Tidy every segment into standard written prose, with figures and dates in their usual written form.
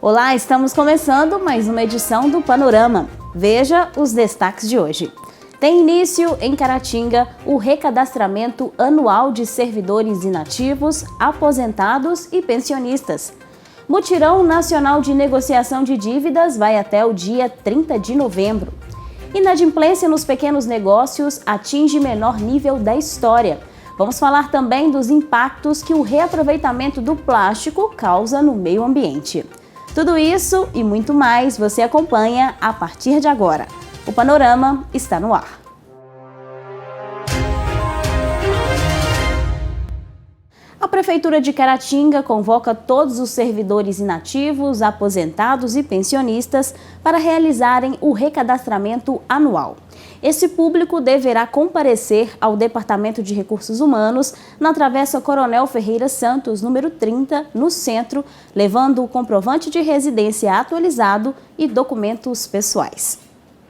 Olá, estamos começando mais uma edição do Panorama. Veja os destaques de hoje. Tem início em Caratinga o recadastramento anual de servidores inativos, aposentados e pensionistas. Mutirão Nacional de Negociação de Dívidas vai até o dia 30 de novembro. Inadimplência nos pequenos negócios atinge menor nível da história. Vamos falar também dos impactos que o reaproveitamento do plástico causa no meio ambiente. Tudo isso e muito mais você acompanha a partir de agora. O Panorama está no ar. A Prefeitura de Caratinga convoca todos os servidores inativos, aposentados e pensionistas para realizarem o recadastramento anual. Esse público deverá comparecer ao Departamento de Recursos Humanos na Travessa Coronel Ferreira Santos, número 30, no centro, levando o comprovante de residência atualizado e documentos pessoais.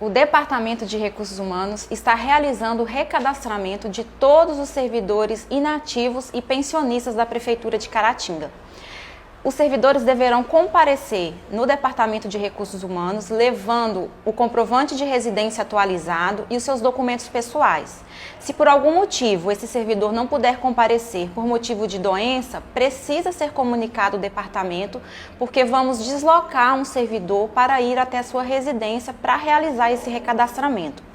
O Departamento de Recursos Humanos está realizando o recadastramento de todos os servidores inativos e pensionistas da Prefeitura de Caratinga. Os servidores deverão comparecer no Departamento de Recursos Humanos levando o comprovante de residência atualizado e os seus documentos pessoais. Se por algum motivo esse servidor não puder comparecer por motivo de doença, precisa ser comunicado ao departamento, porque vamos deslocar um servidor para ir até a sua residência para realizar esse recadastramento.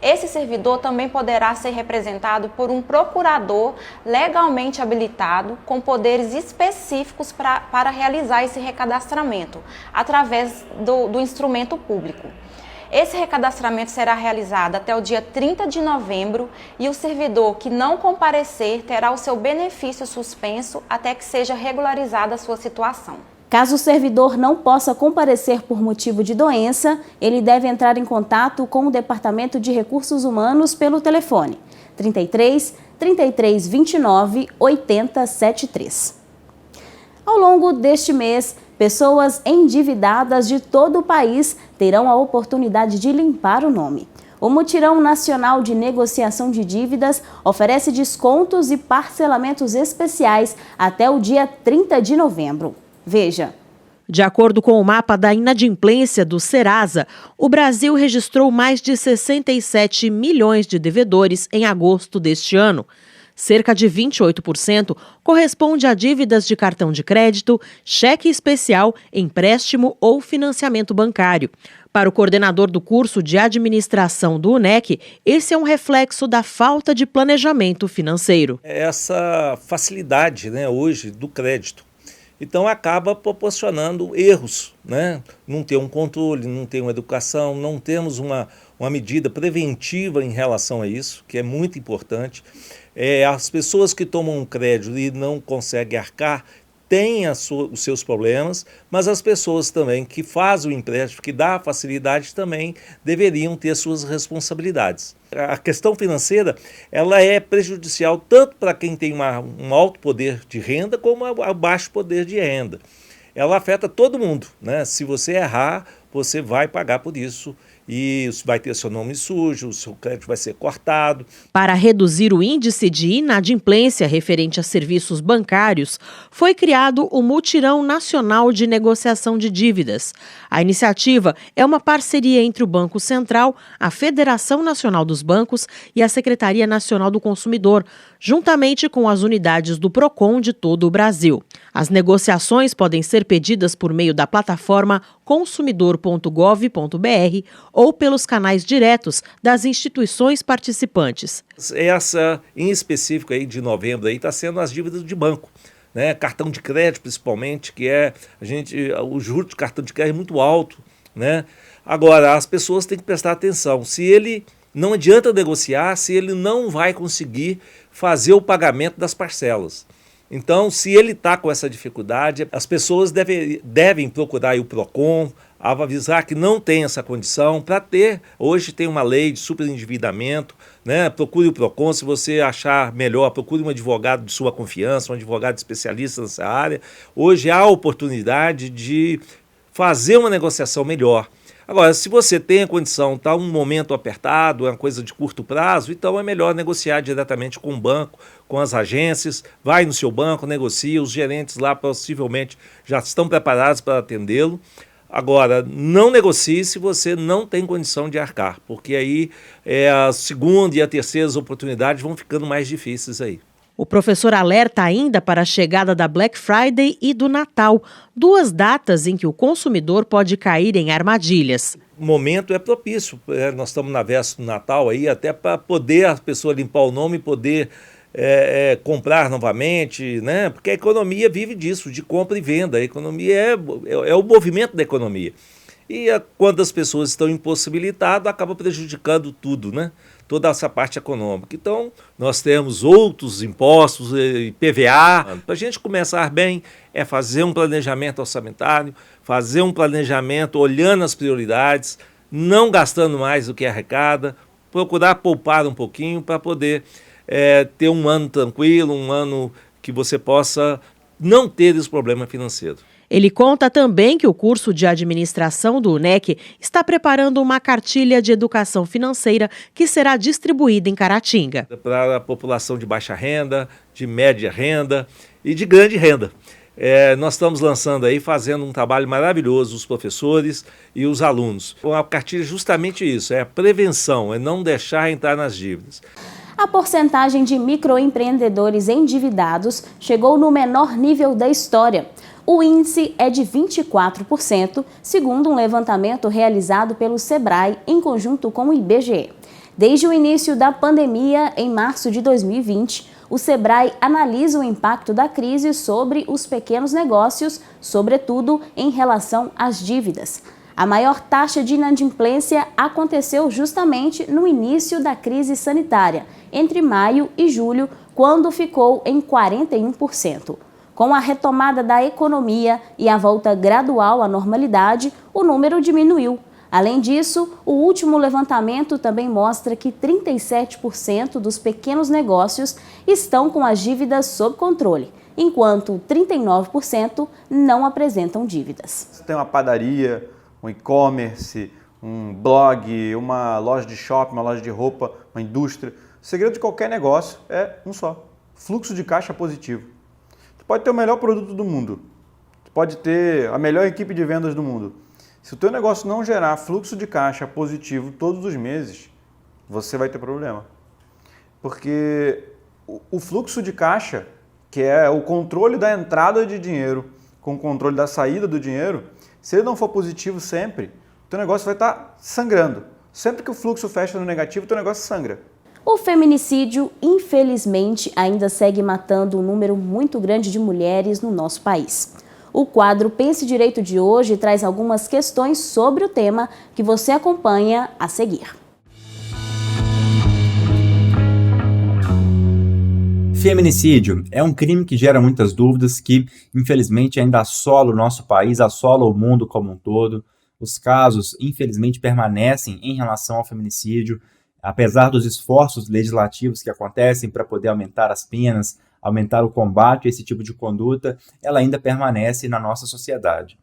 Esse servidor também poderá ser representado por um procurador legalmente habilitado com poderes específicos para realizar esse recadastramento, através do instrumento público. Esse recadastramento será realizado até o dia 30 de novembro e o servidor que não comparecer terá o seu benefício suspenso até que seja regularizada a sua situação. Caso o servidor não possa comparecer por motivo de doença, ele deve entrar em contato com o Departamento de Recursos Humanos pelo telefone 33 33 29 80 73. Ao longo deste mês, pessoas endividadas de todo o país terão a oportunidade de limpar o nome. O Mutirão Nacional de Negociação de Dívidas oferece descontos e parcelamentos especiais até o dia 30 de novembro. Veja. De acordo com o mapa da inadimplência do Serasa, o Brasil registrou mais de 67 milhões de devedores em agosto deste ano. Cerca de 28% corresponde a dívidas de cartão de crédito, cheque especial, empréstimo ou financiamento bancário. Para o coordenador do curso de administração do UNEC, esse é um reflexo da falta de planejamento financeiro. Essa facilidade, hoje do crédito. Então acaba proporcionando erros, Não tem um controle, não tem uma educação, não temos uma medida preventiva em relação a isso, que é muito importante. As pessoas que tomam um crédito e não conseguem arcar têm os seus problemas, mas as pessoas também que fazem o empréstimo, que dá a facilidade, também deveriam ter suas responsabilidades. A questão financeira ela é prejudicial tanto para quem tem um alto poder de renda como a baixo poder de renda. Ela afeta todo mundo, Se você errar, você vai pagar por isso e vai ter seu nome sujo, o seu crédito vai ser cortado. Para reduzir o índice de inadimplência referente a serviços bancários, foi criado o Mutirão Nacional de Negociação de Dívidas. A iniciativa é uma parceria entre o Banco Central, a Federação Nacional dos Bancos e a Secretaria Nacional do Consumidor, juntamente com as unidades do PROCON de todo o Brasil. As negociações podem ser pedidas por meio da plataforma consumidor.gov.br ou pelos canais diretos das instituições participantes. Essa, em específico, aí, de novembro, está sendo as dívidas de banco. Cartão de crédito, principalmente, que o juros do cartão de crédito é muito alto. Agora, as pessoas têm que prestar atenção. Se ele não adianta negociar, se ele não vai conseguir fazer o pagamento das parcelas. Então, se ele está com essa dificuldade, as pessoas devem procurar o PROCON, avisar que não tem essa condição para ter. Hoje tem uma lei de superendividamento, Procure o PROCON, se você achar melhor, procure um advogado de sua confiança, um advogado especialista nessa área. Hoje há a oportunidade de fazer uma negociação melhor. Agora, se você tem a condição, está um momento apertado, é uma coisa de curto prazo, então é melhor negociar diretamente com o banco, com as agências, vai no seu banco, negocia, os gerentes lá possivelmente já estão preparados para atendê-lo. Agora, não negocie se você não tem condição de arcar, porque aí a segunda e a terceira oportunidades vão ficando mais difíceis aí. O professor alerta ainda para a chegada da Black Friday e do Natal, 2 datas em que o consumidor pode cair em armadilhas. O momento é propício, nós estamos na véspera do Natal aí, até para poder a pessoa limpar o nome e poder comprar novamente, né? Porque a economia vive disso, de compra e venda. A economia é o movimento da economia. E quando as pessoas estão impossibilitadas, acaba prejudicando tudo, né? Toda essa parte econômica. Então, nós temos outros impostos, IPVA. Para a gente começar bem, é fazer um planejamento orçamentário, fazer um planejamento olhando as prioridades, não gastando mais do que arrecada, procurar poupar um pouquinho para poder ter um ano tranquilo, um ano que você possa não ter esse problema financeiro. Ele conta também que o curso de administração do UNEC está preparando uma cartilha de educação financeira que será distribuída em Caratinga. Para a população de baixa renda, de média renda e de grande renda. Nós estamos lançando aí, fazendo um trabalho maravilhoso, os professores e os alunos. A cartilha é justamente isso, é a prevenção, é não deixar entrar nas dívidas. A porcentagem de microempreendedores endividados chegou no menor nível da história. O índice é de 24%, segundo um levantamento realizado pelo Sebrae em conjunto com o IBGE. Desde o início da pandemia, em março de 2020, o Sebrae analisa o impacto da crise sobre os pequenos negócios, sobretudo em relação às dívidas. A maior taxa de inadimplência aconteceu justamente no início da crise sanitária, entre maio e julho, quando ficou em 41%. Com a retomada da economia e a volta gradual à normalidade, o número diminuiu. Além disso, o último levantamento também mostra que 37% dos pequenos negócios estão com as dívidas sob controle, enquanto 39% não apresentam dívidas. Você tem uma padaria, um e-commerce, um blog, uma loja de shopping, uma loja de roupa, uma indústria. O segredo de qualquer negócio é um só: fluxo de caixa positivo. Pode ter o melhor produto do mundo, pode ter a melhor equipe de vendas do mundo. Se o teu negócio não gerar fluxo de caixa positivo todos os meses, você vai ter problema. Porque o fluxo de caixa, que é o controle da entrada de dinheiro com o controle da saída do dinheiro, se ele não for positivo sempre, o teu negócio vai estar sangrando. Sempre que o fluxo fecha no negativo, o teu negócio sangra. O feminicídio, infelizmente, ainda segue matando um número muito grande de mulheres no nosso país. O quadro Pense Direito de hoje traz algumas questões sobre o tema que você acompanha a seguir. Feminicídio é um crime que gera muitas dúvidas, que infelizmente ainda assola o nosso país, assola o mundo como um todo. Os casos, infelizmente, permanecem em relação ao feminicídio. Apesar dos esforços legislativos que acontecem para poder aumentar as penas, aumentar o combate a esse tipo de conduta, ela ainda permanece na nossa sociedade.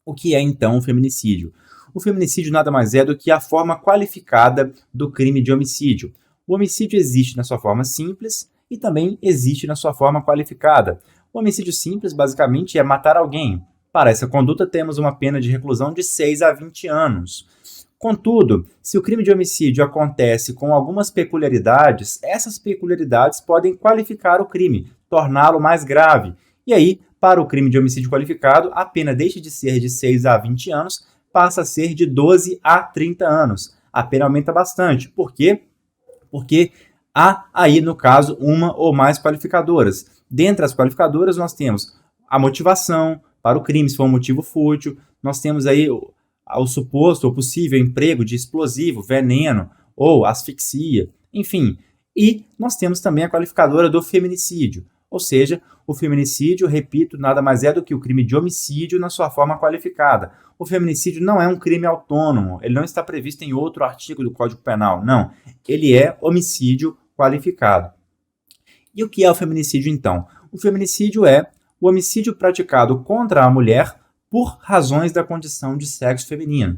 O que é, então, o feminicídio? O feminicídio nada mais é do que a forma qualificada do crime de homicídio. O homicídio existe na sua forma simples e também existe na sua forma qualificada. O homicídio simples, basicamente, é matar alguém. Para essa conduta, temos uma pena de reclusão de 6 a 20 anos. Contudo, se o crime de homicídio acontece com algumas peculiaridades, essas peculiaridades podem qualificar o crime, torná-lo mais grave. E aí, para o crime de homicídio qualificado, a pena deixa de ser de 6 a 20 anos, passa a ser de 12 a 30 anos. A pena aumenta bastante. Por quê? Porque há aí, no caso, uma ou mais qualificadoras. Dentre as qualificadoras, nós temos a motivação para o crime, se for um motivo fútil. Nós temos aí o suposto ou possível emprego de explosivo, veneno ou asfixia, enfim. E nós temos também a qualificadora do feminicídio, ou seja, o feminicídio, repito, nada mais é do que o crime de homicídio na sua forma qualificada. O feminicídio não é um crime autônomo, ele não está previsto em outro artigo do Código Penal, não. Ele é homicídio qualificado. E o que é o feminicídio, então? O feminicídio é o homicídio praticado contra a mulher por razões da condição de sexo feminino.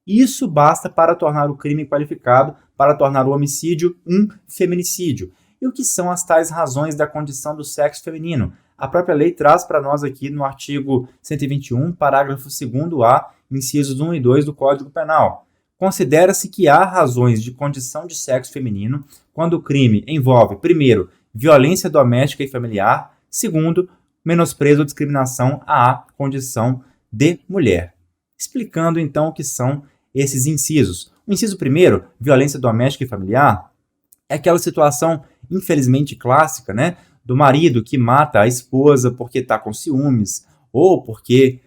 Isso basta para tornar o crime qualificado, para tornar o homicídio um feminicídio. E o que são as tais razões da condição do sexo feminino? A própria lei traz para nós aqui no artigo 121, parágrafo 2º-A, incisos 1 e 2 do Código Penal. Considera-se que há razões de condição de sexo feminino quando o crime envolve, primeiro, violência doméstica e familiar, segundo, menosprezo ou discriminação à condição de mulher. Explicando então o que são esses incisos. O inciso primeiro, violência doméstica e familiar, é aquela situação, infelizmente clássica, né, do marido que mata a esposa porque está com ciúmes, ou porque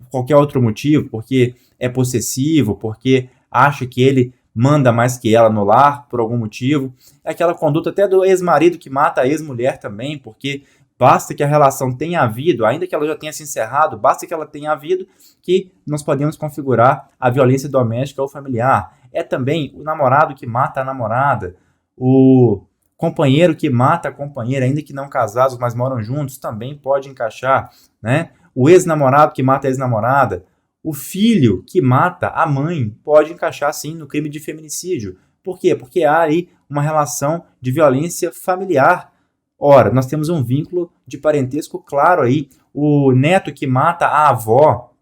qualquer outro motivo, porque é possessivo, porque acha que ele manda mais que ela no lar por algum motivo. É aquela conduta até do ex-marido que mata a ex-mulher também, porque basta que a relação tenha havido, ainda que ela já tenha se encerrado, basta que ela tenha havido, que nós podemos configurar a violência doméstica ou familiar. É também o namorado que mata a namorada, o companheiro que mata a companheira, ainda que não casados, mas moram juntos, também pode encaixar, né? O ex-namorado que mata a ex-namorada, o filho que mata a mãe, pode encaixar sim no crime de feminicídio. Por quê? Porque há aí uma relação de violência familiar. Ora, nós temos um vínculo de parentesco claro aí. O neto que mata a avó,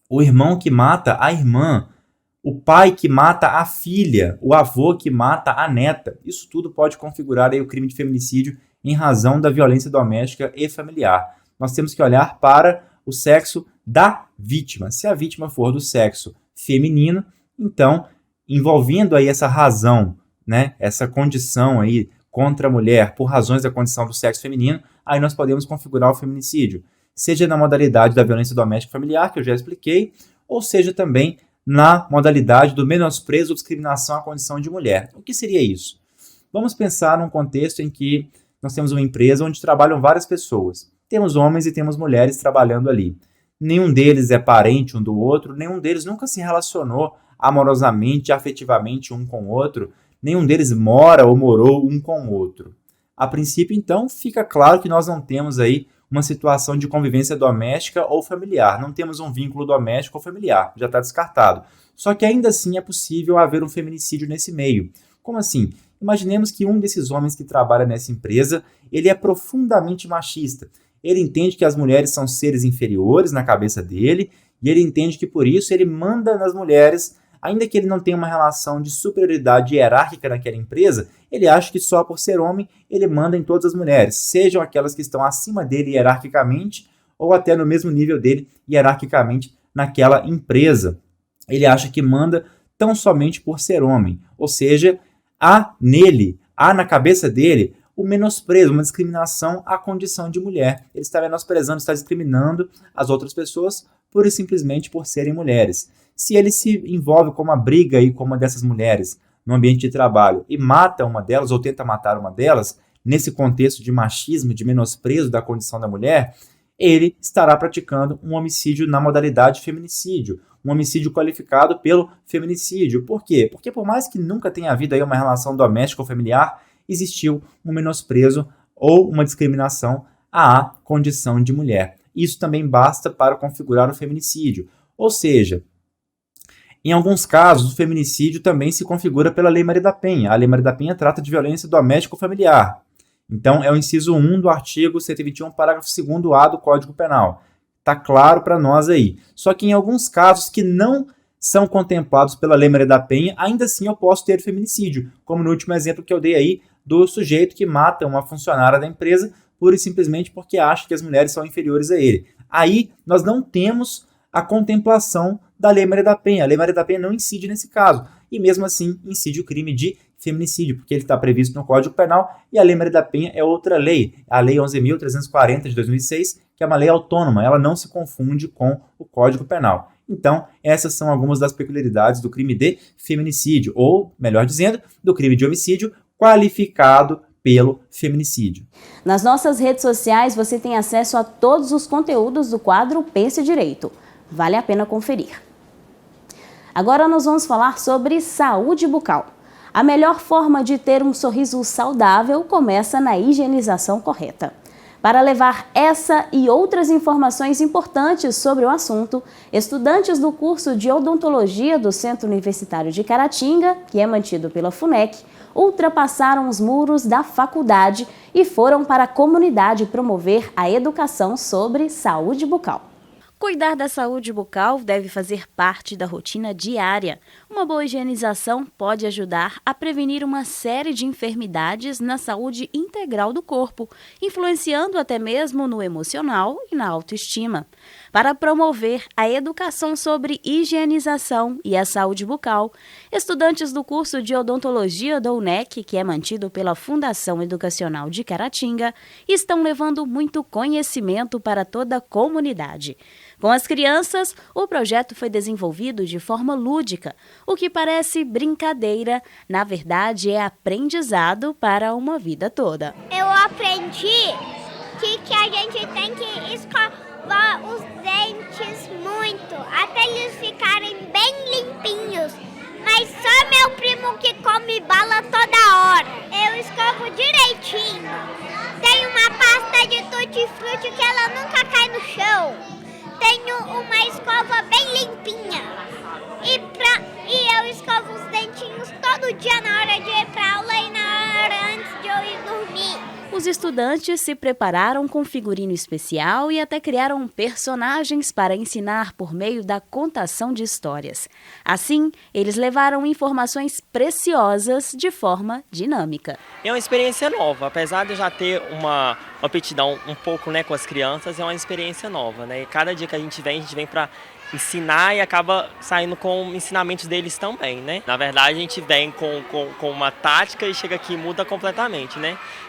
o irmão que mata a irmã, o pai que mata a filha, o avô que mata a neta. Isso tudo pode configurar aí o crime de feminicídio em razão da violência doméstica e familiar. Nós temos que olhar para o sexo da vítima. Se a vítima for do sexo feminino, então, envolvendo aí essa razão, né, essa condição aí contra a mulher por razões da condição do sexo feminino, aí nós podemos configurar o feminicídio, seja na modalidade da violência doméstica familiar, que eu já expliquei, ou seja também na modalidade do menosprezo ou discriminação à condição de mulher. O que seria isso? Vamos pensar num contexto em que nós temos uma empresa onde trabalham várias pessoas. Temos homens e temos mulheres trabalhando ali. Nenhum deles é parente um do outro, nenhum deles nunca se relacionou amorosamente, afetivamente um com o outro, nenhum deles mora ou morou um com o outro. A princípio, então, fica claro que nós não temos aí uma situação de convivência doméstica ou familiar, não temos um vínculo doméstico ou familiar, já está descartado. Só que ainda assim é possível haver um feminicídio nesse meio. Como assim? Imaginemos que um desses homens que trabalha nessa empresa, ele é profundamente machista. Ele entende que as mulheres são seres inferiores na cabeça dele, e ele entende que por isso ele manda nas mulheres, ainda que ele não tenha uma relação de superioridade hierárquica naquela empresa, ele acha que só por ser homem ele manda em todas as mulheres, sejam aquelas que estão acima dele hierarquicamente ou até no mesmo nível dele hierarquicamente naquela empresa. Ele acha que manda tão somente por ser homem, ou seja, há na cabeça dele o menosprezo, uma discriminação à condição de mulher. Ele está menosprezando, está discriminando as outras pessoas pura e simplesmente por serem mulheres. Se ele se envolve com uma briga aí com uma dessas mulheres no ambiente de trabalho e mata uma delas ou tenta matar uma delas, nesse contexto de machismo, de menosprezo da condição da mulher, ele estará praticando um homicídio na modalidade feminicídio, um homicídio qualificado pelo feminicídio. Por quê? Porque por mais que nunca tenha havido aí uma relação doméstica ou familiar, existiu um menosprezo ou uma discriminação à condição de mulher. Isso também basta para configurar o feminicídio. Ou seja, em alguns casos, o feminicídio também se configura pela Lei Maria da Penha. A Lei Maria da Penha trata de violência doméstica ou familiar. Então, é o inciso 1 do artigo 121, parágrafo 2º-A do Código Penal. Está claro para nós aí. Só que em alguns casos que não são contemplados pela Lei Maria da Penha, ainda assim eu posso ter feminicídio, como no último exemplo que eu dei aí, do sujeito que mata uma funcionária da empresa pura e simplesmente porque acha que as mulheres são inferiores a ele. Aí nós não temos a contemplação da Lei Maria da Penha. A Lei Maria da Penha não incide nesse caso. E mesmo assim incide o crime de feminicídio, porque ele está previsto no Código Penal e a Lei Maria da Penha é outra lei, a Lei 11.340 de 2006, que é uma lei autônoma, ela não se confunde com o Código Penal. Então, essas são algumas das peculiaridades do crime de feminicídio, ou, melhor dizendo, do crime de homicídio qualificado pelo feminicídio. Nas nossas redes sociais você tem acesso a todos os conteúdos do quadro Pense Direito. Vale a pena conferir. Agora nós vamos falar sobre saúde bucal. A melhor forma de ter um sorriso saudável começa na higienização correta. Para levar essa e outras informações importantes sobre o assunto, estudantes do curso de odontologia do Centro Universitário de Caratinga, que é mantido pela FUNEC, ultrapassaram os muros da faculdade e foram para a comunidade promover a educação sobre saúde bucal. Cuidar da saúde bucal deve fazer parte da rotina diária. Uma boa higienização pode ajudar a prevenir uma série de enfermidades na saúde integral do corpo, influenciando até mesmo no emocional e na autoestima. Para promover a educação sobre higienização e a saúde bucal, estudantes do curso de odontologia da UNEC, que é mantido pela Fundação Educacional de Caratinga, estão levando muito conhecimento para toda a comunidade. Com as crianças, o projeto foi desenvolvido de forma lúdica. O que parece brincadeira, na verdade, é aprendizado para uma vida toda. Eu aprendi que a gente tem que escovar os dentes muito, até eles ficarem bem limpinhos. Mas só meu primo que come bala toda hora. Eu escovo direitinho. Tem uma pasta de tutti-frutti que ela nunca cai no chão. Tenho uma escova bem limpinha e eu escovo os dentinhos todo dia na hora de ir para aula e na hora antes de eu ir dormir. Os estudantes se prepararam com figurino especial e até criaram personagens para ensinar por meio da contação de histórias. Assim, eles levaram informações preciosas de forma dinâmica. É uma experiência nova, apesar de eu já ter uma aptidão um pouco, com as crianças, é uma experiência nova, E cada dia que a gente vem para ensinar e acaba saindo com ensinamentos deles também, Na verdade, a gente vem com uma tática e chega aqui e muda completamente,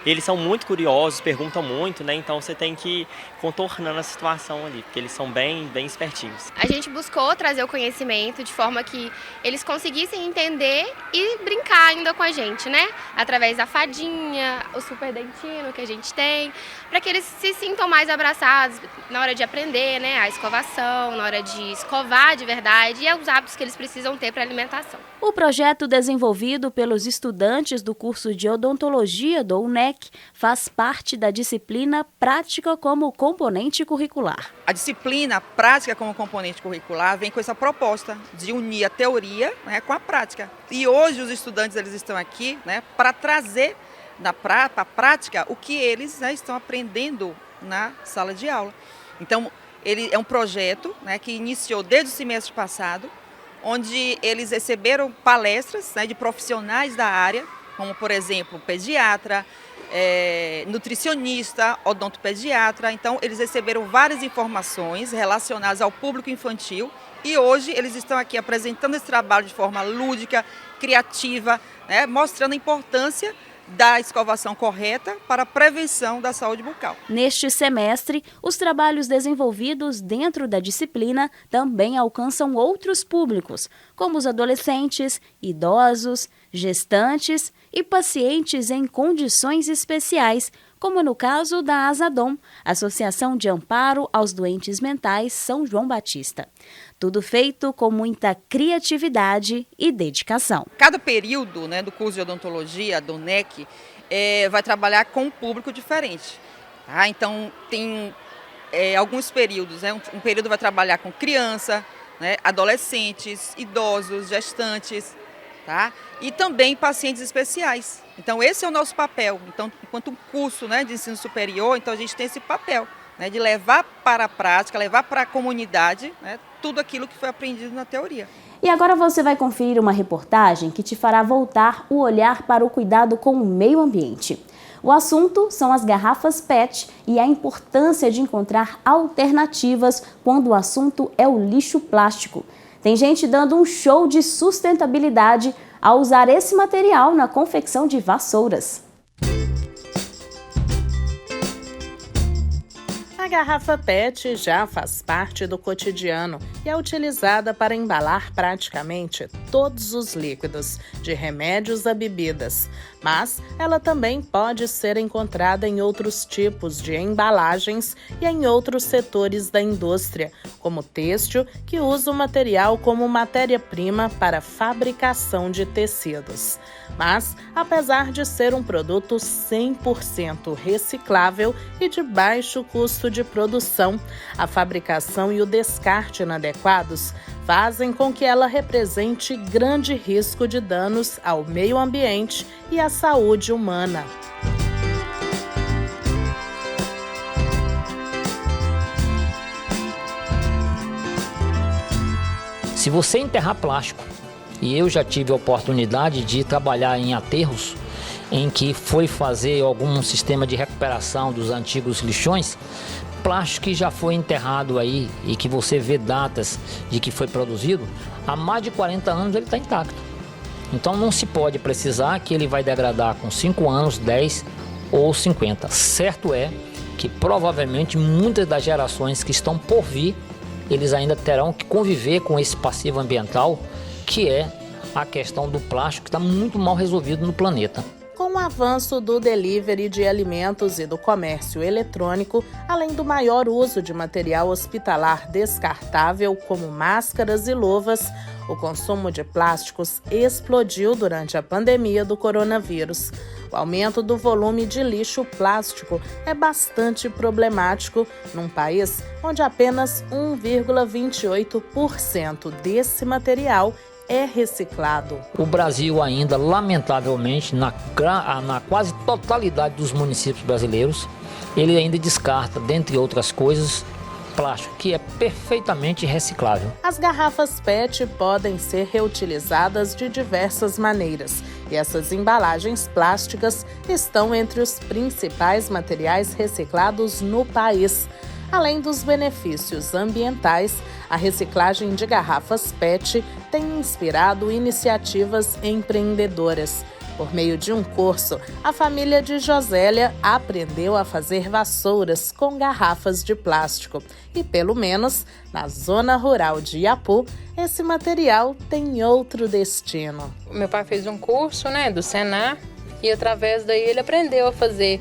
Eles são muito curiosos, perguntam muito, Então você tem que ir contornando a situação ali, porque eles são bem espertinhos. A gente buscou trazer o conhecimento de forma que eles conseguissem entender e brincar ainda com a gente, Através da fadinha, o super dentino que a gente tem, para que eles se sintam mais abraçados na hora de aprender, a escovação, na hora de escovar de verdade e os hábitos que eles precisam ter para a alimentação. O projeto desenvolvido pelos estudantes do curso de odontologia do UNEC faz parte da disciplina prática como componente curricular. A disciplina prática como componente curricular vem com essa proposta de unir a teoria com a prática. E hoje os estudantes eles estão aqui para trazer para a prática o que eles estão aprendendo na sala de aula. Então, ele é um projeto que iniciou desde o semestre passado, onde eles receberam palestras de profissionais da área, como, por exemplo, pediatra, nutricionista, odontopediatra. Então, eles receberam várias informações relacionadas ao público infantil e hoje eles estão aqui apresentando esse trabalho de forma lúdica, criativa, mostrando a importância da escovação correta para a prevenção da saúde bucal. Neste semestre, os trabalhos desenvolvidos dentro da disciplina também alcançam outros públicos, como os adolescentes, idosos, gestantes e pacientes em condições especiais, como no caso da Asadom, Associação de Amparo aos Doentes Mentais São João Batista. Tudo feito com muita criatividade e dedicação. Cada período do curso de odontologia do UNEC vai trabalhar com um público diferente. Então, tem alguns períodos. Um período vai trabalhar com criança, adolescentes, idosos, gestantes, e também pacientes especiais. Então, esse é o nosso papel. Então, enquanto um curso de ensino superior, então a gente tem esse papel de levar para a prática, levar para a comunidade tudo aquilo que foi aprendido na teoria. E agora você vai conferir uma reportagem que te fará voltar o olhar para o cuidado com o meio ambiente. O assunto são as garrafas PET e a importância de encontrar alternativas quando o assunto é o lixo plástico. Tem gente dando um show de sustentabilidade ao usar esse material na confecção de vassouras. A garrafa PET já faz parte do cotidiano e é utilizada para embalar praticamente todos os líquidos, de remédios a bebidas. Mas ela também pode ser encontrada em outros tipos de embalagens e em outros setores da indústria, como têxtil, que usa o material como matéria-prima para a fabricação de tecidos. Mas, apesar de ser um produto 100% reciclável e de baixo custo de produção, a fabricação e o descarte inadequados fazem com que ela represente grande risco de danos ao meio ambiente e à saúde humana. Se você enterrar plástico, e eu já tive a oportunidade de trabalhar em aterros em que foi fazer algum sistema de recuperação dos antigos lixões, plástico que já foi enterrado aí e que você vê datas de que foi produzido, há mais de 40 anos ele está intacto. Então não se pode precisar que ele vai degradar com 5 anos, 10 ou 50. Certo é que provavelmente muitas das gerações que estão por vir, eles ainda terão que conviver com esse passivo ambiental, que é a questão do plástico, que está muito mal resolvido no planeta. Com o avanço do delivery de alimentos e do comércio eletrônico, além do maior uso de material hospitalar descartável, como máscaras e luvas, o consumo de plásticos explodiu durante a pandemia do coronavírus. O aumento do volume de lixo plástico é bastante problemático num país onde apenas 1,28% desse material é reciclado. O Brasil ainda, lamentavelmente, na quase totalidade dos municípios brasileiros, ele ainda descarta, dentre outras coisas, plástico, que é perfeitamente reciclável. As garrafas PET podem ser reutilizadas de diversas maneiras, e essas embalagens plásticas estão entre os principais materiais reciclados no país. Além dos benefícios ambientais, a reciclagem de garrafas PET tem inspirado iniciativas empreendedoras. Por meio de um curso, a família de Josélia aprendeu a fazer vassouras com garrafas de plástico. E, pelo menos, na zona rural de Iapu, esse material tem outro destino. Meu pai fez um curso, do Senar, e através daí ele aprendeu a fazer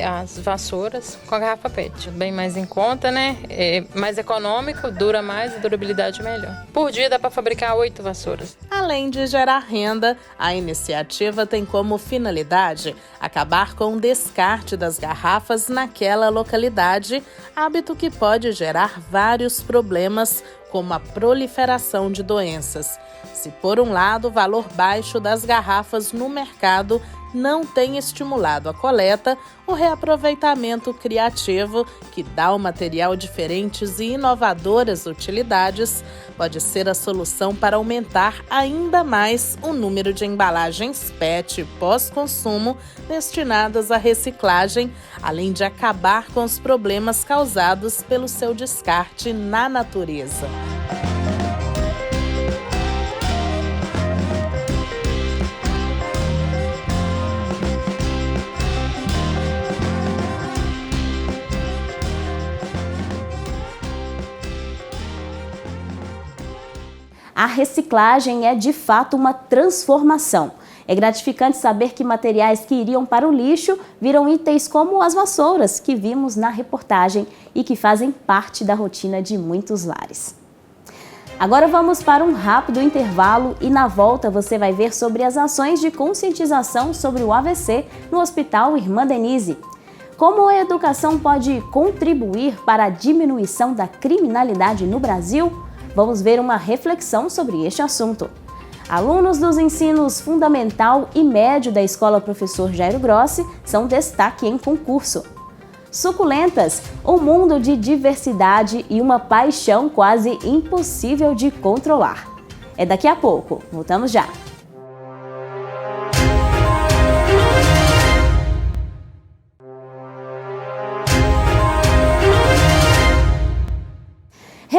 as vassouras com a garrafa PET. Bem mais em conta, É mais econômico, dura mais e durabilidade melhor. Por dia dá para fabricar 8 vassouras. Além de gerar renda, a iniciativa tem como finalidade acabar com o descarte das garrafas naquela localidade, hábito que pode gerar vários problemas, como a proliferação de doenças. Se, por um lado, o valor baixo das garrafas no mercado não tem estimulado a coleta, o reaproveitamento criativo, que dá ao material diferentes e inovadoras utilidades, pode ser a solução para aumentar ainda mais o número de embalagens PET pós-consumo destinadas à reciclagem, além de acabar com os problemas causados pelo seu descarte na natureza. A reciclagem é de fato uma transformação. É gratificante saber que materiais que iriam para o lixo viram itens como as vassouras que vimos na reportagem e que fazem parte da rotina de muitos lares. Agora vamos para um rápido intervalo e na volta você vai ver sobre as ações de conscientização sobre o AVC no Hospital Irmã Denise. Como a educação pode contribuir para a diminuição da criminalidade no Brasil? Vamos ver uma reflexão sobre este assunto. Alunos dos ensinos fundamental e médio da Escola Professor Jairo Grossi são destaque em concurso. Suculentas, um mundo de diversidade e uma paixão quase impossível de controlar. É daqui a pouco, voltamos já.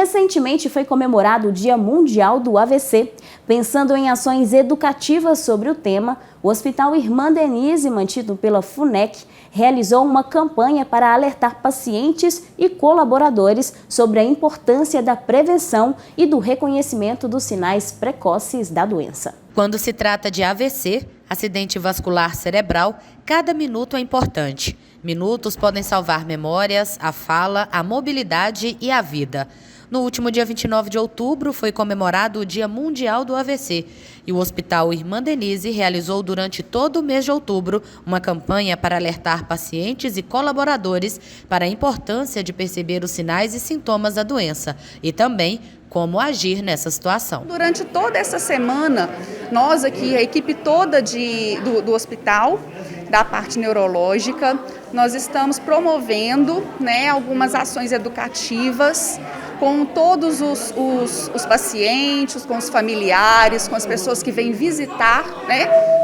Recentemente foi comemorado o Dia Mundial do AVC. Pensando em ações educativas sobre o tema, o Hospital Irmã Denise, mantido pela FUNEC, realizou uma campanha para alertar pacientes e colaboradores sobre a importância da prevenção e do reconhecimento dos sinais precoces da doença. Quando se trata de AVC, acidente vascular cerebral, cada minuto é importante. Minutos podem salvar memórias, a fala, a mobilidade e a vida. No último dia 29 de outubro foi comemorado o Dia Mundial do AVC e o Hospital Irmã Denise realizou durante todo o mês de outubro uma campanha para alertar pacientes e colaboradores para a importância de perceber os sinais e sintomas da doença e também como agir nessa situação. Durante toda essa semana, nós aqui, a equipe toda do hospital, da parte neurológica, nós estamos promovendo, algumas ações educativas com todos os pacientes, com os familiares, com as pessoas que vêm visitar,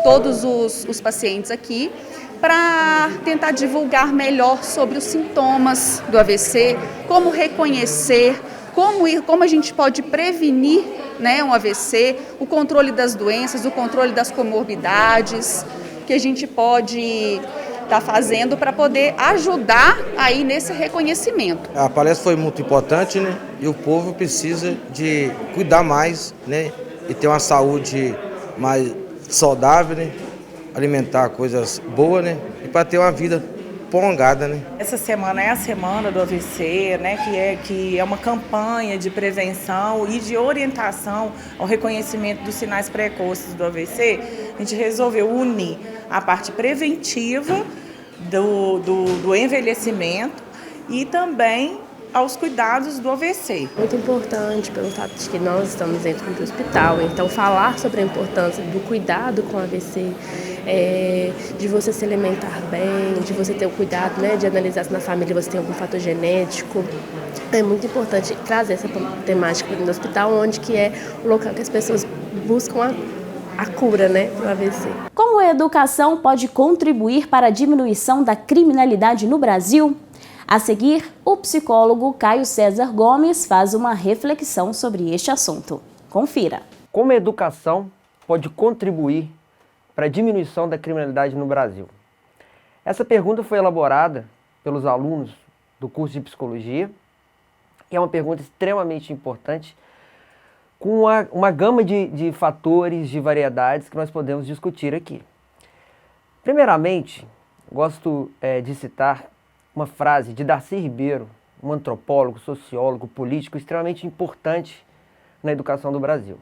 todos os pacientes aqui, para tentar divulgar melhor sobre os sintomas do AVC, como reconhecer, como a gente pode prevenir um AVC, o controle das doenças, o controle das comorbidades, que a gente pode estar fazendo para poder ajudar aí nesse reconhecimento. A palestra foi muito importante, e o povo precisa de cuidar mais, e ter uma saúde mais saudável, alimentar coisas boas, e para ter uma vida prolongada, Essa semana é a semana do AVC, que é uma campanha de prevenção e de orientação ao reconhecimento dos sinais precoces do AVC. A gente resolveu unir a parte preventiva do envelhecimento e também aos cuidados do AVC. Muito importante pelo fato de que nós estamos dentro do hospital, então falar sobre a importância do cuidado com o AVC, de você se alimentar bem, de você ter o cuidado, de analisar se na família você tem algum fator genético. É muito importante trazer essa temática para o hospital, onde que é o local que as pessoas buscam a cura, do AVC. Como a educação pode contribuir para a diminuição da criminalidade no Brasil? A seguir, o psicólogo Caio César Gomes faz uma reflexão sobre este assunto. Confira. Como a educação pode contribuir para a diminuição da criminalidade no Brasil? Essa pergunta foi elaborada pelos alunos do curso de psicologia e é uma pergunta extremamente importante, com uma gama de fatores, de variedades que nós podemos discutir aqui. Primeiramente, gosto de citar uma frase de Darcy Ribeiro, um antropólogo, sociólogo, político extremamente importante na educação do Brasil.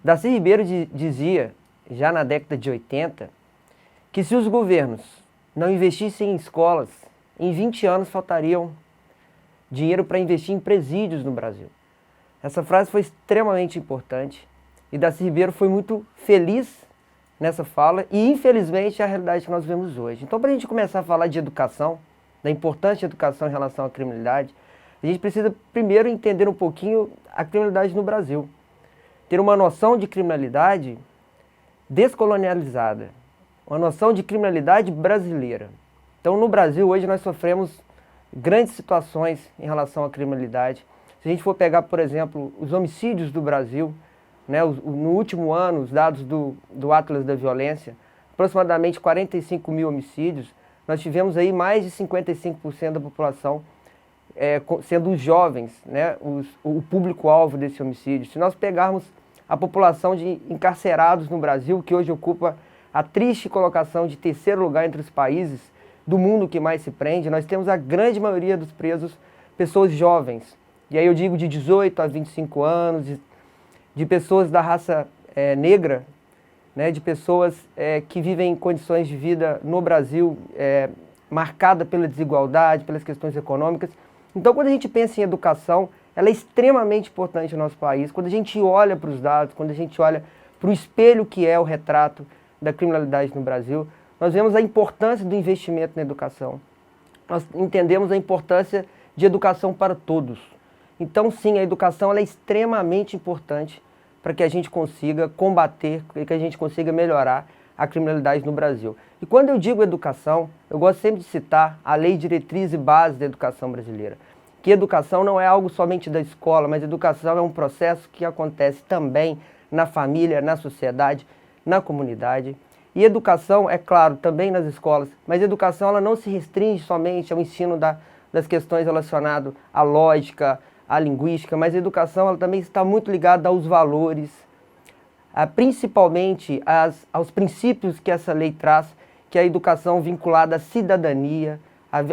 Darcy Ribeiro dizia, já na década de 80, que se os governos não investissem em escolas, em 20 anos faltariam dinheiro para investir em presídios no Brasil. Essa frase foi extremamente importante e Darcy Ribeiro foi muito feliz nessa fala e, infelizmente, é a realidade que nós vemos hoje. Então, para a gente começar a falar de educação, da importância da educação em relação à criminalidade, a gente precisa primeiro entender um pouquinho a criminalidade no Brasil. Ter uma noção de criminalidade descolonializada, uma noção de criminalidade brasileira. Então, no Brasil, hoje, nós sofremos grandes situações em relação à criminalidade. Se a gente for pegar, por exemplo, os homicídios do Brasil, no último ano, os dados do Atlas da Violência, aproximadamente 45 mil homicídios, nós tivemos aí mais de 55% da população sendo os jovens, o público-alvo desse homicídio. Se nós pegarmos a população de encarcerados no Brasil, que hoje ocupa a triste colocação de terceiro lugar entre os países do mundo que mais se prende, nós temos a grande maioria dos presos pessoas jovens. E aí eu digo de 18 a 25 anos, de pessoas da raça negra, de pessoas que vivem em condições de vida no Brasil marcada pela desigualdade, pelas questões econômicas. Então, quando a gente pensa em educação, ela é extremamente importante no nosso país. Quando a gente olha para os dados, quando a gente olha para o espelho que é o retrato da criminalidade no Brasil, nós vemos a importância do investimento na educação. Nós entendemos a importância de educação para todos. Então, sim, a educação ela é extremamente importante para que a gente consiga combater, que a gente consiga melhorar a criminalidade no Brasil. E quando eu digo educação, eu gosto sempre de citar a Lei Diretriz e Base da Educação Brasileira, que educação não é algo somente da escola, mas educação é um processo que acontece também na família, na sociedade, na comunidade. E educação, é claro, também nas escolas, mas educação ela não se restringe somente ao ensino das questões relacionadas à lógica, à linguística, mas a educação ela também está muito ligada aos valores, principalmente aos princípios que essa lei traz, que é a educação vinculada à cidadania,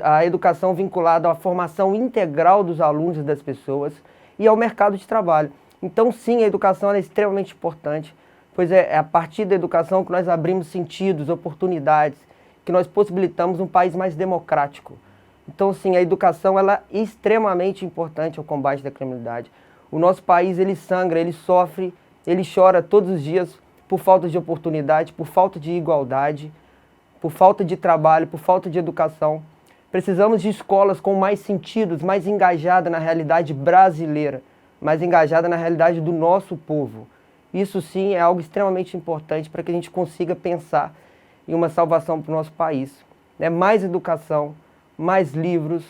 a educação vinculada à formação integral dos alunos e das pessoas e ao mercado de trabalho. Então, sim, a educação é extremamente importante, pois é a partir da educação que nós abrimos sentidos, oportunidades, que nós possibilitamos um país mais democrático. Então, sim, a educação ela é extremamente importante ao combate da criminalidade. O nosso país, ele sangra, ele sofre, ele chora todos os dias por falta de oportunidade, por falta de igualdade, por falta de trabalho, por falta de educação. Precisamos de escolas com mais sentidos, mais engajadas na realidade brasileira, mais engajada na realidade do nosso povo. Isso sim é algo extremamente importante para que a gente consiga pensar em uma salvação para o nosso país. Mais educação, mais livros,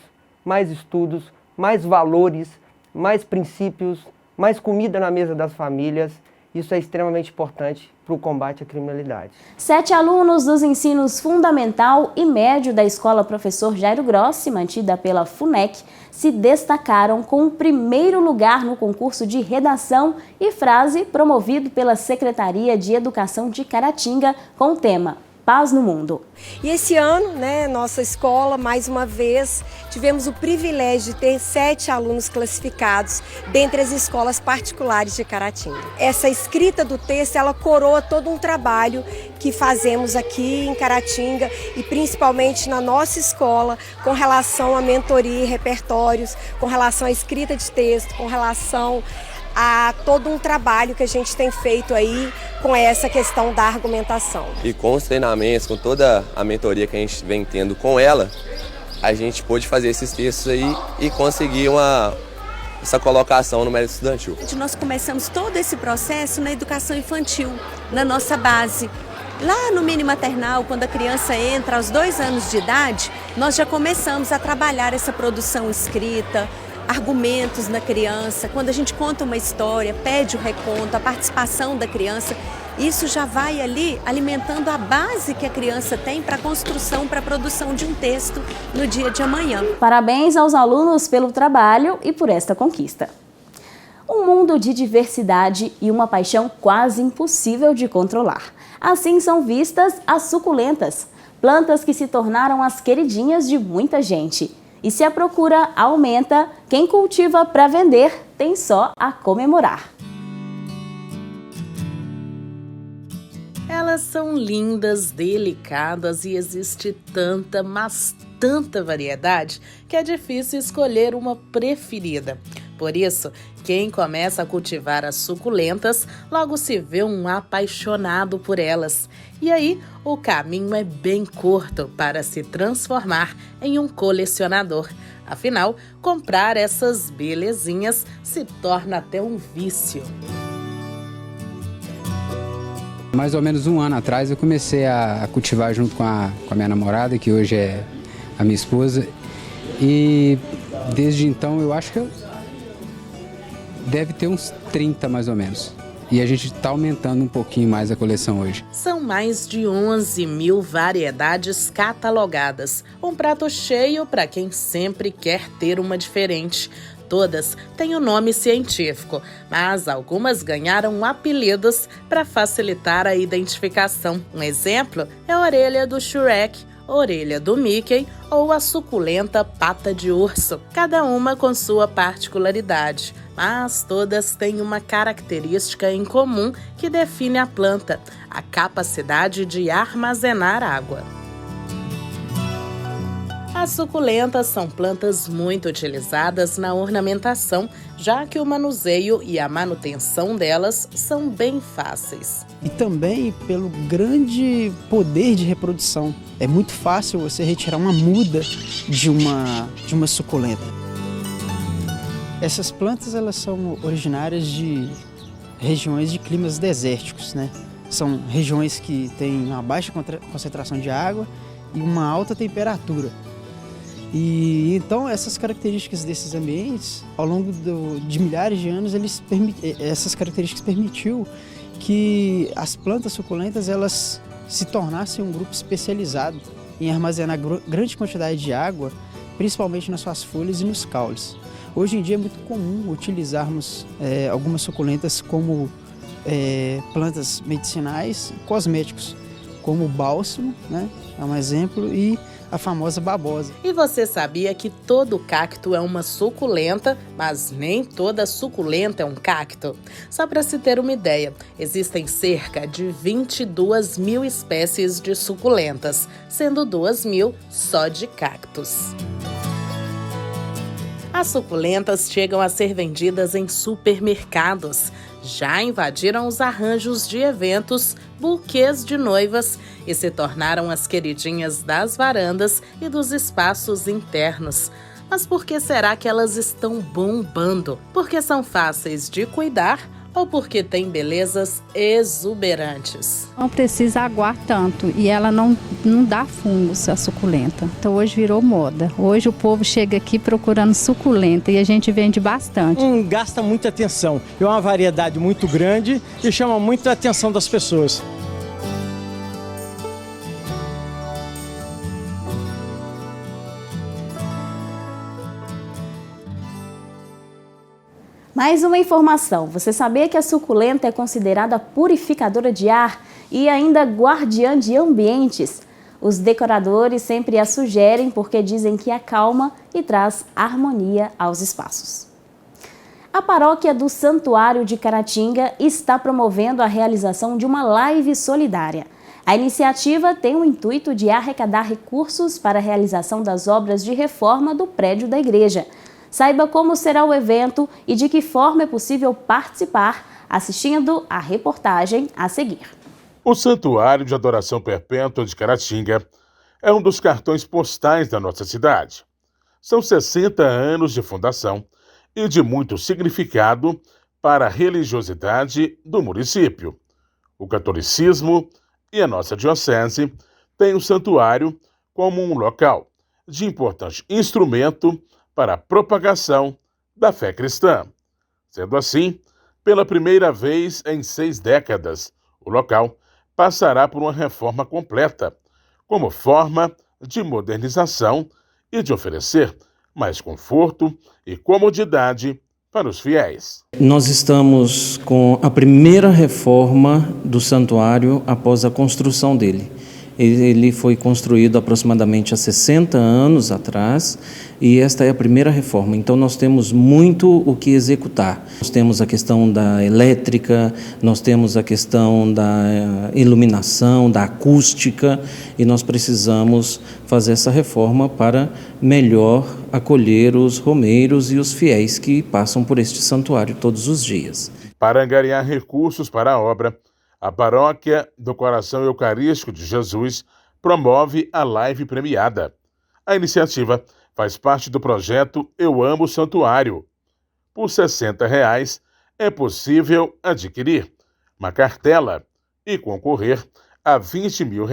mais estudos, mais valores, mais princípios, mais comida na mesa das famílias. Isso é extremamente importante para o combate à criminalidade. 7 alunos dos ensinos fundamental e médio da Escola Professor Jairo Grossi, mantida pela FUNEC, se destacaram com o primeiro lugar no concurso de redação e frase promovido pela Secretaria de Educação de Caratinga com o tema Paz no Mundo. E esse ano, nossa escola, mais uma vez, tivemos o privilégio de ter 7 alunos classificados dentre as escolas particulares de Caratinga. Essa escrita do texto, ela coroa todo um trabalho que fazemos aqui em Caratinga e principalmente na nossa escola com relação à mentoria e repertórios, com relação à escrita de texto, com relação a todo um trabalho que a gente tem feito aí com essa questão da argumentação. E com os treinamentos, com toda a mentoria que a gente vem tendo com ela, a gente pôde fazer esses textos aí e conseguir essa colocação no mérito estudantil. Nós começamos todo esse processo na educação infantil, na nossa base. Lá no mini maternal, quando a criança entra aos 2 anos de idade, nós já começamos a trabalhar essa produção escrita, argumentos na criança, quando a gente conta uma história, pede o reconto, a participação da criança, isso já vai ali alimentando a base que a criança tem para a construção, para a produção de um texto no dia de amanhã. Parabéns aos alunos pelo trabalho e por esta conquista. Um mundo de diversidade e uma paixão quase impossível de controlar. Assim são vistas as suculentas, plantas que se tornaram as queridinhas de muita gente. E se a procura aumenta, quem cultiva para vender tem só a comemorar. Elas são lindas, delicadas e existe tanta, mas tanta variedade que é difícil escolher uma preferida. Por isso, quem começa a cultivar as suculentas logo se vê um apaixonado por elas. E aí, o caminho é bem curto para se transformar em um colecionador. Afinal, comprar essas belezinhas se torna até um vício. Mais ou menos 1 ano atrás eu comecei a cultivar junto com a minha namorada, que hoje é a minha esposa. E desde então eu acho que deve ter uns 30 mais ou menos. E a gente está aumentando um pouquinho mais a coleção hoje. São mais de 11 mil variedades catalogadas. Um prato cheio para quem sempre quer ter uma diferente. Todas têm o nome científico, mas algumas ganharam apelidos para facilitar a identificação. Um exemplo é a orelha do Shrek, orelha do Mickey ou a suculenta pata de urso, cada uma com sua particularidade. Mas todas têm uma característica em comum que define a planta: a capacidade de armazenar água. As suculentas são plantas muito utilizadas na ornamentação, já que o manuseio e a manutenção delas são bem fáceis. E também pelo grande poder de reprodução. É muito fácil você retirar uma muda de uma suculenta. Essas plantas elas são originárias de regiões de climas desérticos, né? São regiões que têm uma baixa concentração de água e uma alta temperatura. E então essas características desses ambientes, ao longo de milhares de anos, essas características permitiu que as plantas suculentas elas se tornassem um grupo especializado em armazenar grande quantidade de água, principalmente nas suas folhas e nos caules. Hoje em dia é muito comum utilizarmos algumas suculentas como plantas medicinais e cosméticos, como o bálsamo, né, é um exemplo, e a famosa babosa. E você sabia que todo cacto é uma suculenta, mas nem toda suculenta é um cacto? Só para se ter uma ideia, existem cerca de 22 mil espécies de suculentas, sendo 2 mil só de cactos. As suculentas chegam a ser vendidas em supermercados. Já invadiram os arranjos de eventos, buquês de noivas e se tornaram as queridinhas das varandas e dos espaços internos. Mas por que será que elas estão bombando? Porque são fáceis de cuidar ou porque têm belezas exuberantes? Não precisa aguar tanto e ela não dá fungos, a suculenta. Então hoje virou moda. Hoje o povo chega aqui procurando suculenta e a gente vende bastante. Gasta muita atenção. É uma variedade muito grande e chama muito a atenção das pessoas. Mais uma informação, você sabia que a suculenta é considerada purificadora de ar e ainda guardiã de ambientes? Os decoradores sempre a sugerem porque dizem que acalma e traz harmonia aos espaços. A paróquia do Santuário de Caratinga está promovendo a realização de uma live solidária. A iniciativa tem o intuito de arrecadar recursos para a realização das obras de reforma do prédio da igreja. Saiba como será o evento e de que forma é possível participar assistindo a reportagem a seguir. O Santuário de Adoração Perpétua de Caratinga é um dos cartões postais da nossa cidade. São 60 anos de fundação e de muito significado para a religiosidade do município. O catolicismo e a nossa diocese têm o santuário como um local de importante instrumento para a propagação da fé cristã. Sendo assim, pela primeira vez em 6 décadas, o local passará por uma reforma completa, como forma de modernização e de oferecer mais conforto e comodidade para os fiéis. Nós estamos com a primeira reforma do santuário após a construção dele. Ele foi construído aproximadamente há 60 anos atrás e esta é a primeira reforma. Então nós temos muito o que executar. Nós temos a questão da elétrica, nós temos a questão da iluminação, da acústica e nós precisamos fazer essa reforma para melhor acolher os romeiros e os fiéis que passam por este santuário todos os dias. Para angariar recursos para a obra, a Paróquia do Coração Eucarístico de Jesus promove a live premiada. A iniciativa faz parte do projeto Eu Amo Santuário. Por R$ 60 é possível adquirir uma cartela e concorrer a R$ 20 mil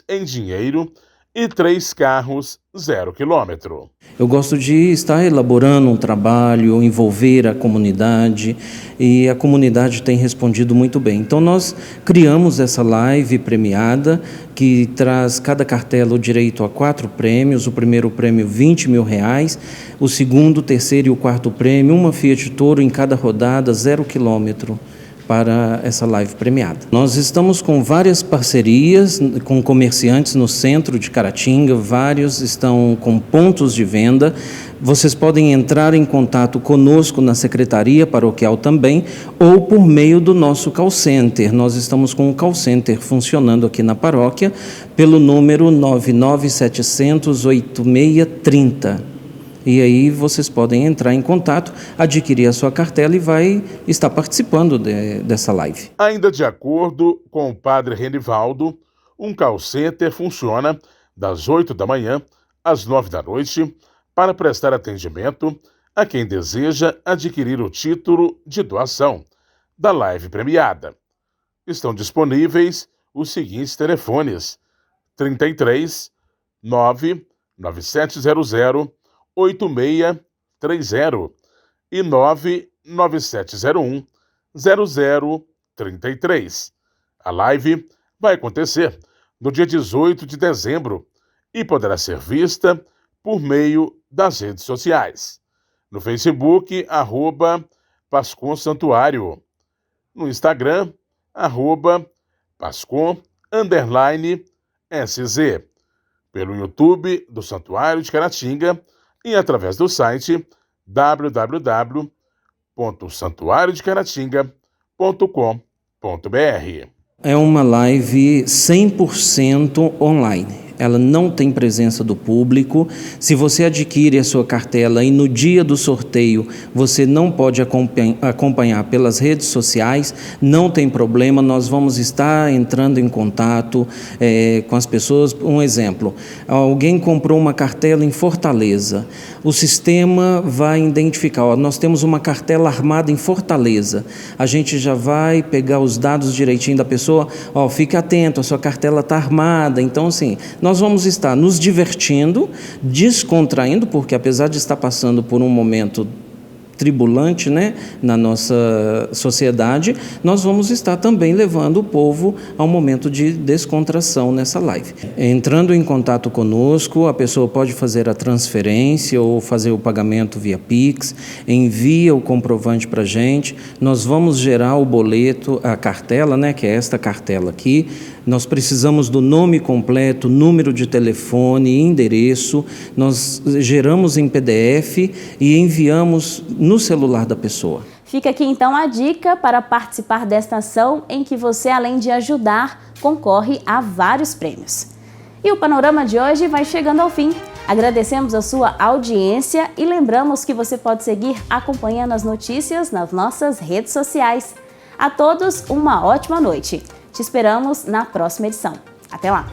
em dinheiro e 3 carros 0 km. Eu gosto de estar elaborando um trabalho, envolver a comunidade e a comunidade tem respondido muito bem. Então nós criamos essa live premiada que traz cada cartela o direito a 4 prêmios, o primeiro prêmio R$ 20 mil, o segundo, o terceiro e o quarto prêmio, uma Fiat Toro em cada rodada 0 km. Para essa live premiada. Nós estamos com várias parcerias com comerciantes no centro de Caratinga, vários estão com pontos de venda. Vocês podem entrar em contato conosco na Secretaria Paroquial também ou por meio do nosso call center. Nós estamos com um call center funcionando aqui na paróquia pelo número 99700-8630. E aí vocês podem entrar em contato, adquirir a sua cartela e vai estar participando dessa live. Ainda de acordo com o padre Renivaldo, um call center funciona das 8 da manhã às 9 da noite para prestar atendimento a quem deseja adquirir o título de doação da live premiada. Estão disponíveis os seguintes telefones: 33 9 9700-8630 e 99701-0033. A live vai acontecer no dia 18 de dezembro e poderá ser vista por meio das redes sociais. No Facebook, @Pascom Santuário. No Instagram, @Pascom_SZ. Pelo YouTube do Santuário de Caratinga e através do site www.santuariodecaratinga.com.br. É uma live 100% online. Ela não tem presença do público. Se você adquire a sua cartela e no dia do sorteio você não pode acompanhar pelas redes sociais, não tem problema, nós vamos estar entrando em contato com as pessoas. Um exemplo, alguém comprou uma cartela em Fortaleza, o sistema vai identificar, nós temos uma cartela armada em Fortaleza, a gente já vai pegar os dados direitinho da pessoa, fique atento, a sua cartela está armada. Então, assim, nós vamos estar nos divertindo, descontraindo, porque apesar de estar passando por um momento tribulante, né, na nossa sociedade, nós vamos estar também levando o povo a um momento de descontração nessa live. Entrando em contato conosco, a pessoa pode fazer a transferência ou fazer o pagamento via Pix, envia o comprovante para a gente, nós vamos gerar o boleto, a cartela, né, que é esta cartela aqui. Nós precisamos do nome completo, número de telefone, endereço, nós geramos em PDF e enviamos no celular da pessoa. Fica aqui então a dica para participar desta ação em que você, além de ajudar, concorre a vários prêmios. E o panorama de hoje vai chegando ao fim. Agradecemos a sua audiência e lembramos que você pode seguir acompanhando as notícias nas nossas redes sociais. A todos, uma ótima noite. Te esperamos na próxima edição. Até lá!